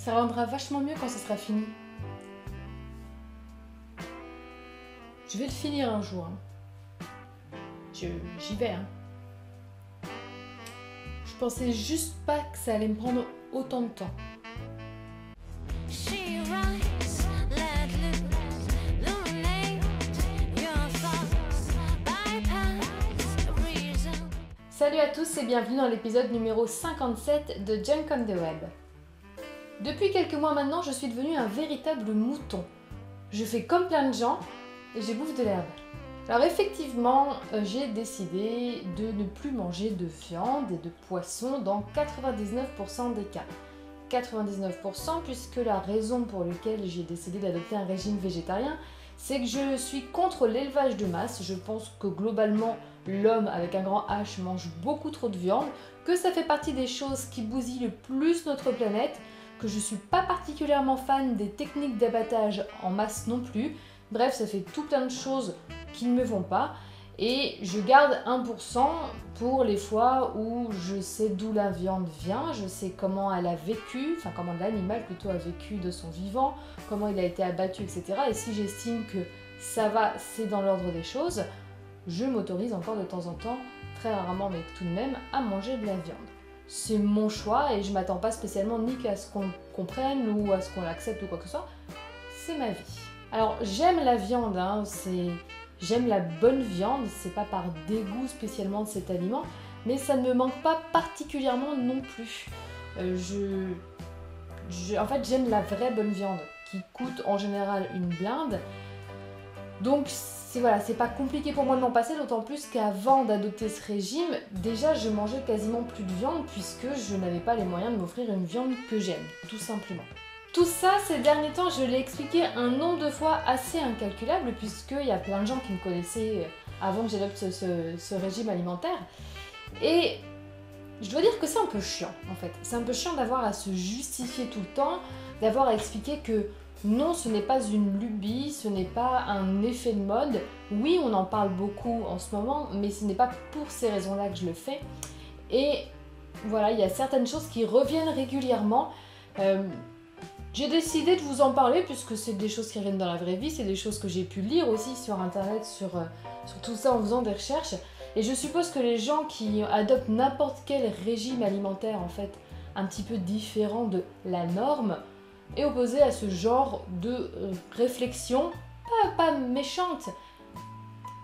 Ça rendra vachement mieux quand ça sera fini. Je vais le finir un jour. J'y vais. Je pensais juste pas que ça allait me prendre autant de temps. Salut à tous et bienvenue dans l'épisode numéro 57 de Junk on the Web. Depuis quelques mois maintenant, je suis devenue un véritable mouton. Je fais comme plein de gens et je bouffe de l'herbe. Alors effectivement, j'ai décidé de ne plus manger de viande et de poisson dans 99% des cas. 99% puisque la raison pour laquelle j'ai décidé d'adopter un régime végétarien, c'est que je suis contre l'élevage de masse. Je pense que globalement, l'homme avec un grand H mange beaucoup trop de viande, que ça fait partie des choses qui bousillent le plus notre planète, que je suis pas particulièrement fan des techniques d'abattage en masse non plus. Bref, ça fait tout plein de choses qui ne me vont pas. Et je garde 1% pour les fois où je sais d'où la viande vient, je sais comment elle a vécu, enfin comment l'animal plutôt a vécu de son vivant, comment il a été abattu, etc. Et si j'estime que ça va, c'est dans l'ordre des choses, je m'autorise encore de temps en temps, très rarement mais tout de même, à manger de la viande. C'est mon choix et je m'attends pas spécialement ni qu'à ce qu'on comprenne ou à ce qu'on l'accepte ou quoi que ce soit, c'est ma vie. Alors j'aime la viande, j'aime la bonne viande, c'est pas par dégoût spécialement de cet aliment, mais ça ne me manque pas particulièrement non plus. En fait, j'aime la vraie bonne viande, qui coûte en général une blinde. Donc c'est pas compliqué pour moi de m'en passer, d'autant plus qu'avant d'adopter ce régime, déjà je mangeais quasiment plus de viande puisque je n'avais pas les moyens de m'offrir une viande que j'aime, tout simplement. Tout ça, ces derniers temps, je l'ai expliqué un nombre de fois assez incalculable puisqu'il y a plein de gens qui me connaissaient avant que j'adopte ce régime alimentaire. Et je dois dire que c'est un peu chiant en fait. C'est un peu chiant d'avoir à se justifier tout le temps, d'avoir à expliquer que non, ce n'est pas une lubie, ce n'est pas un effet de mode. Oui, on en parle beaucoup en ce moment, mais ce n'est pas pour ces raisons-là que je le fais. Et voilà, il y a certaines choses qui reviennent régulièrement. J'ai décidé de vous en parler puisque c'est des choses qui reviennent dans la vraie vie, c'est des choses que j'ai pu lire aussi sur internet, sur tout ça en faisant des recherches. Et je suppose que les gens qui adoptent n'importe quel régime alimentaire en fait un petit peu différent de la norme est opposé à ce genre de réflexion, pas méchante,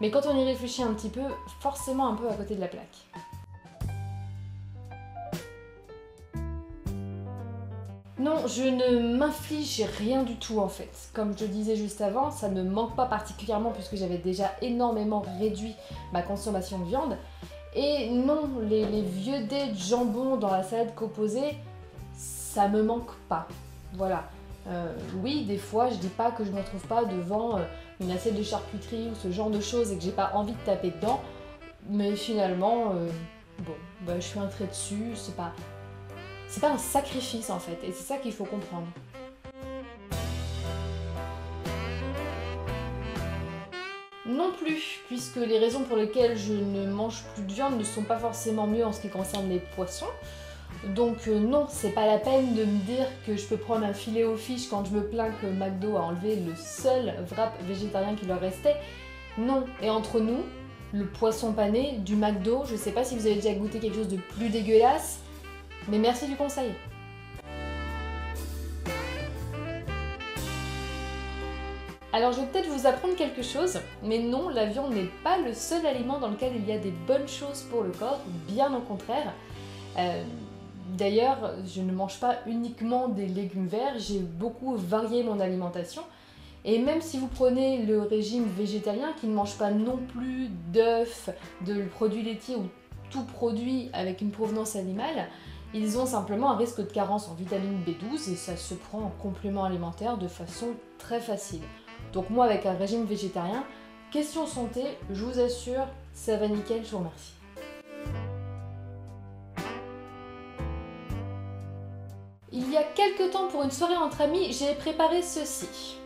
mais quand on y réfléchit un petit peu, forcément un peu à côté de la plaque. Non, je ne m'inflige rien du tout en fait. Comme je le disais juste avant, ça ne me manque pas particulièrement puisque j'avais déjà énormément réduit ma consommation de viande. Et non, les vieux dés de jambon dans la salade composée, ça me manque pas. Voilà. Oui, des fois, je dis pas que je me retrouve pas devant une assiette de charcuterie ou ce genre de choses et que j'ai pas envie de taper dedans. Mais finalement, je fais un trait dessus, c'est pas un sacrifice en fait, et c'est ça qu'il faut comprendre. Non plus, puisque les raisons pour lesquelles je ne mange plus de viande ne sont pas forcément mieux en ce qui concerne les poissons. Donc non, c'est pas la peine de me dire que je peux prendre un filet aux fiches quand je me plains que McDo a enlevé le seul wrap végétarien qui leur restait. Non, et entre nous, le poisson pané du McDo, je sais pas si vous avez déjà goûté quelque chose de plus dégueulasse, mais merci du conseil. Alors je vais peut-être vous apprendre quelque chose, mais non, la viande n'est pas le seul aliment dans lequel il y a des bonnes choses pour le corps, bien au contraire. D'ailleurs, je ne mange pas uniquement des légumes verts, j'ai beaucoup varié mon alimentation. Et même si vous prenez le régime végétalien qui ne mange pas non plus d'œufs, de produits laitiers ou tout produit avec une provenance animale, ils ont simplement un risque de carence en vitamine B12 et ça se prend en complément alimentaire de façon très facile. Donc moi avec un régime végétarien, question santé, je vous assure, ça va nickel, je vous remercie. Il y a quelques temps pour une soirée entre amis, j'ai préparé ceci.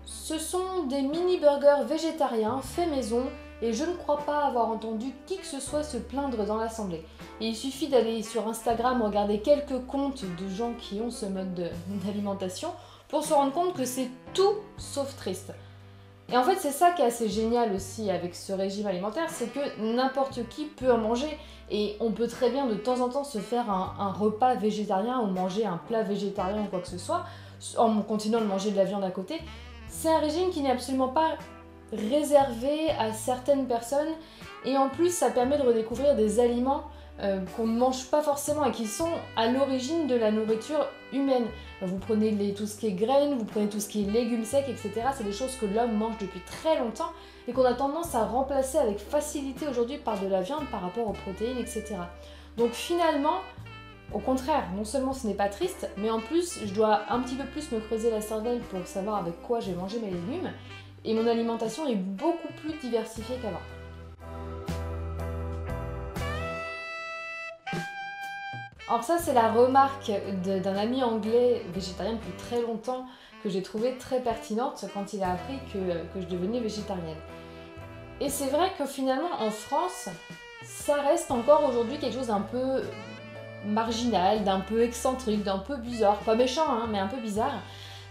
Ce sont des mini burgers végétariens faits maison et je ne crois pas avoir entendu qui que ce soit se plaindre dans l'assemblée. Et il suffit d'aller sur Instagram regarder quelques comptes de gens qui ont ce mode d'alimentation pour se rendre compte que c'est tout sauf triste. Et en fait, c'est ça qui est assez génial aussi avec ce régime alimentaire, c'est que n'importe qui peut en manger. Et on peut très bien de temps en temps se faire un repas végétarien ou manger un plat végétarien ou quoi que ce soit, en continuant de manger de la viande à côté. C'est un régime qui n'est absolument pas réservé à certaines personnes. Et en plus, ça permet de redécouvrir des aliments qu'on ne mange pas forcément et qui sont à l'origine de la nourriture humaine. Vous prenez tout ce qui est graines, vous prenez tout ce qui est légumes secs, etc. C'est des choses que l'homme mange depuis très longtemps et qu'on a tendance à remplacer avec facilité aujourd'hui par de la viande par rapport aux protéines, etc. Donc finalement, au contraire, non seulement ce n'est pas triste, mais en plus je dois un petit peu plus me creuser la cervelle pour savoir avec quoi je vais manger mes légumes et mon alimentation est beaucoup plus diversifiée qu'avant. Alors ça, c'est la remarque d'un ami anglais végétarien depuis très longtemps que j'ai trouvé très pertinente quand il a appris que je devenais végétarienne. Et c'est vrai que finalement, en France, ça reste encore aujourd'hui quelque chose d'un peu marginal, d'un peu excentrique, d'un peu bizarre. Pas méchant, hein, mais un peu bizarre.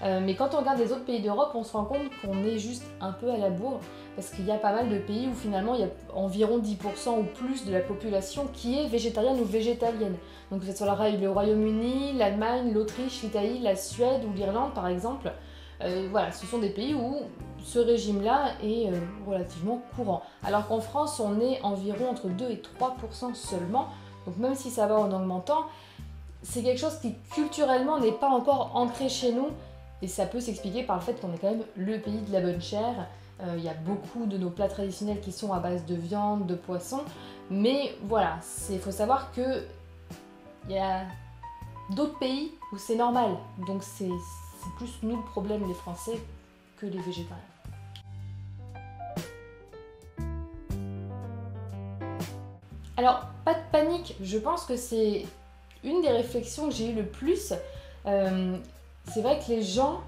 Mais quand on regarde les autres pays d'Europe, on se rend compte qu'on est juste un peu à la bourre. Parce qu'il y a pas mal de pays où finalement il y a environ 10% ou plus de la population qui est végétarienne ou végétalienne. Donc que ce soit le Royaume-Uni, l'Allemagne, l'Autriche, l'Italie, la Suède ou l'Irlande par exemple. Voilà, ce sont des pays où ce régime-là est relativement courant. Alors qu'en France, on est environ entre 2 et 3% seulement. Donc même si ça va en augmentant, c'est quelque chose qui culturellement n'est pas encore ancré chez nous. Et ça peut s'expliquer par le fait qu'on est quand même le pays de la bonne chair. Il y a beaucoup de nos plats traditionnels qui sont à base de viande, de poisson. Mais voilà, il faut savoir que il y a d'autres pays où c'est normal. Donc c'est plus nous le problème, les Français, que les végétariens. Alors, pas de panique, je pense que c'est une des réflexions que j'ai eues le plus. C'est vrai que les gens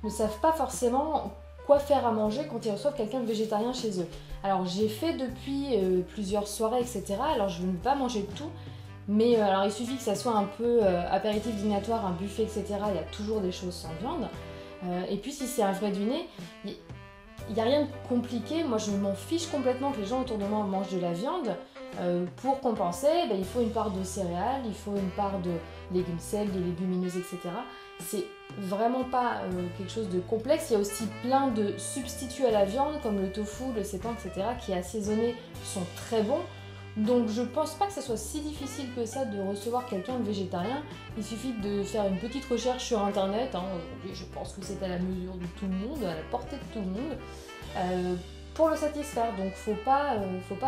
ne savent pas forcément quoi faire à manger quand ils reçoivent quelqu'un de végétarien chez eux. Alors j'ai fait depuis plusieurs soirées, etc. Alors je ne vais pas manger de tout, mais alors il suffit que ça soit un peu apéritif dînatoire, un buffet, etc. Il y a toujours des choses sans viande. Et puis si c'est un vrai dîner, il n'y a rien de compliqué. Moi je m'en fiche complètement que les gens autour de moi mangent de la viande. Pour compenser, il faut une part de céréales, il faut une part de légumes secs, de légumineuses, etc. C'est vraiment pas quelque chose de complexe. Il y a aussi plein de substituts à la viande comme le tofu, le seitan, etc. qui assaisonnés sont très bons. Donc je pense pas que ça soit si difficile que ça de recevoir quelqu'un de végétarien. Il suffit de faire une petite recherche sur internet. Aujourd'hui je pense que c'est à la mesure de tout le monde, à la portée de tout le monde. Pour le satisfaire, donc faut pas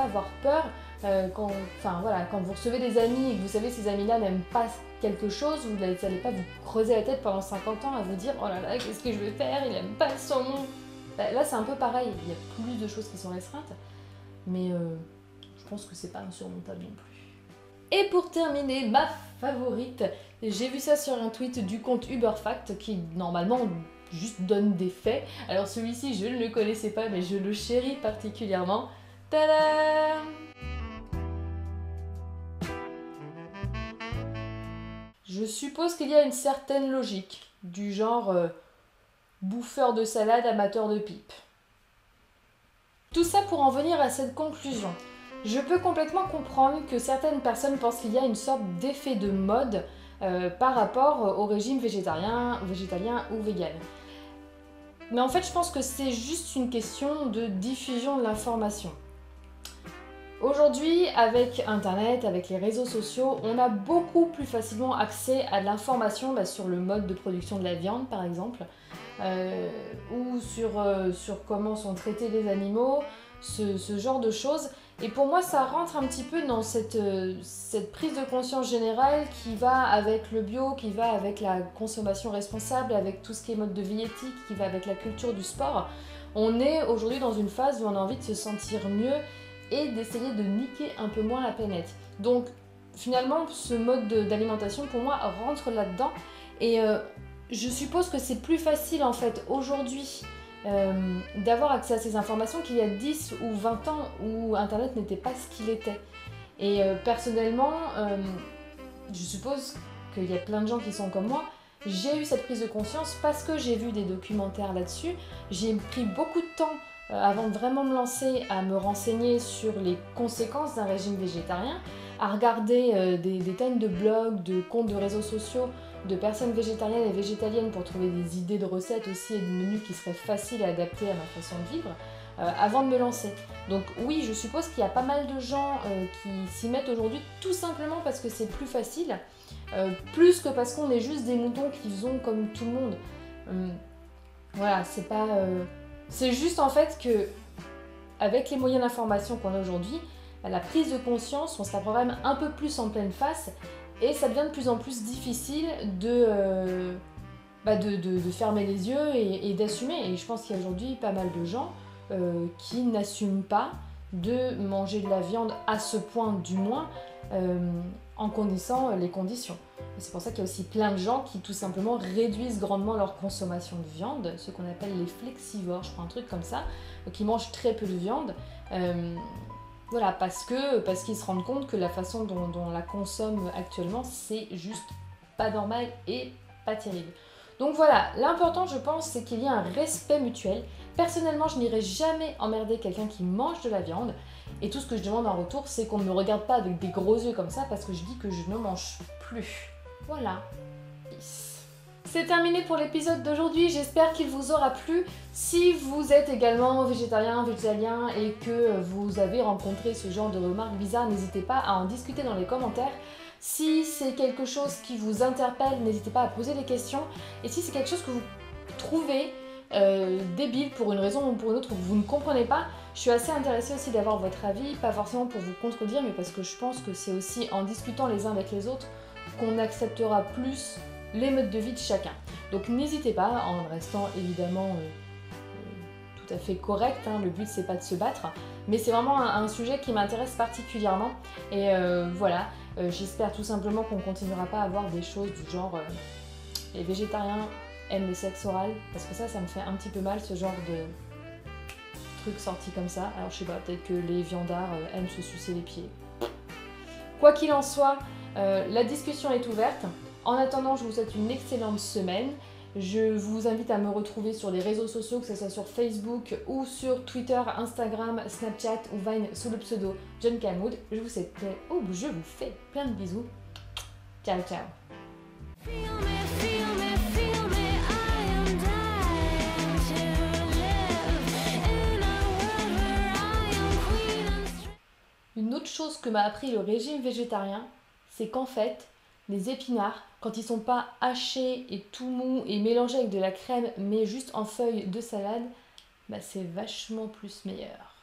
avoir peur quand vous recevez des amis et que vous savez que ces amis-là n'aiment pas quelque chose, vous n'allez pas vous creuser la tête pendant 50 ans à vous dire oh là là, qu'est-ce que je vais faire, il n'aime pas le saumon. Là c'est un peu pareil, il y a plus de choses qui sont restreintes, mais je pense que c'est pas insurmontable non plus. Et pour terminer, ma favorite, j'ai vu ça sur un tweet du compte Uberfact qui normalement juste donne des faits. Alors celui-ci je ne le connaissais pas mais je le chéris particulièrement. Tadam! Je suppose qu'il y a une certaine logique, du genre bouffeur de salade, amateur de pipe. Tout ça pour en venir à cette conclusion. Je peux complètement comprendre que certaines personnes pensent qu'il y a une sorte d'effet de mode par rapport au régime végétarien ou vegan. Mais en fait, je pense que c'est juste une question de diffusion de l'information. Aujourd'hui, avec Internet, avec les réseaux sociaux, on a beaucoup plus facilement accès à de l'information sur le mode de production de la viande, par exemple, ou sur comment sont traités les animaux, ce genre de choses. Et pour moi, ça rentre un petit peu dans cette prise de conscience générale qui va avec le bio, qui va avec la consommation responsable, avec tout ce qui est mode de vie éthique, qui va avec la culture du sport. On est aujourd'hui dans une phase où on a envie de se sentir mieux et d'essayer de niquer un peu moins la planète. Donc finalement, ce mode d'alimentation, pour moi, rentre là-dedans. Et je suppose que c'est plus facile, en fait, aujourd'hui, d'avoir accès à ces informations qu'il y a 10 ou 20 ans où Internet n'était pas ce qu'il était. Et personnellement, je suppose qu'il y a plein de gens qui sont comme moi, j'ai eu cette prise de conscience parce que j'ai vu des documentaires là-dessus. J'ai pris beaucoup de temps avant de vraiment me lancer à me renseigner sur les conséquences d'un régime végétarien, à regarder des tonnes de blogs, de comptes de réseaux sociaux, de personnes végétariennes et végétaliennes pour trouver des idées de recettes aussi et de menus qui seraient faciles à adapter à ma façon de vivre avant de me lancer. Donc oui, je suppose qu'il y a pas mal de gens qui s'y mettent aujourd'hui tout simplement parce que c'est plus facile, plus que parce qu'on est juste des moutons qui faisons comme tout le monde. Voilà, c'est pas... c'est juste en fait que avec les moyens d'information qu'on a aujourd'hui, la prise de conscience, on se la prend quand même un peu plus en pleine face et ça devient de plus en plus difficile de fermer les yeux et d'assumer. Et je pense qu'il y a aujourd'hui pas mal de gens qui n'assument pas de manger de la viande à ce point du moins en connaissant les conditions. Et c'est pour ça qu'il y a aussi plein de gens qui tout simplement réduisent grandement leur consommation de viande, ce qu'on appelle les flexivores, je crois un truc comme ça, qui mangent très peu de viande. Voilà, parce qu'ils se rendent compte que la façon dont on la consomme actuellement, c'est juste pas normal et pas terrible. Donc voilà, l'important je pense c'est qu'il y ait un respect mutuel. Personnellement, je n'irai jamais emmerder quelqu'un qui mange de la viande. Et tout ce que je demande en retour, c'est qu'on ne me regarde pas avec des gros yeux comme ça parce que je dis que je ne mange plus. Voilà. Peace. C'est terminé pour l'épisode d'aujourd'hui, j'espère qu'il vous aura plu. Si vous êtes également végétarien, végétalien et que vous avez rencontré ce genre de remarques bizarres, n'hésitez pas à en discuter dans les commentaires. Si c'est quelque chose qui vous interpelle, n'hésitez pas à poser des questions. Et si c'est quelque chose que vous trouvez débile pour une raison ou pour une autre, que vous ne comprenez pas, je suis assez intéressée aussi d'avoir votre avis, pas forcément pour vous contredire, mais parce que je pense que c'est aussi en discutant les uns avec les autres qu'on acceptera plus les modes de vie de chacun. Donc n'hésitez pas, en restant évidemment tout à fait correct, hein, le but c'est pas de se battre, mais c'est vraiment un sujet qui m'intéresse particulièrement, et voilà, j'espère tout simplement qu'on continuera pas à avoir des choses du genre les végétariens aiment le sexe oral, parce que ça me fait un petit peu mal, ce genre de truc sorti comme ça. Alors je sais pas, peut-être que les viandards aiment se sucer les pieds. Quoi qu'il en soit, la discussion est ouverte. En attendant, je vous souhaite une excellente semaine. Je vous invite à me retrouver sur les réseaux sociaux, que ce soit sur Facebook ou sur Twitter, Instagram, Snapchat ou Vine sous le pseudo John Camood. Je vous fais plein de bisous. Ciao, ciao. Une autre chose que m'a appris le régime végétarien, c'est qu'en fait, les épinards, quand ils sont pas hachés et tout mous et mélangés avec de la crème, mais juste en feuilles de salade, bah c'est vachement plus meilleur.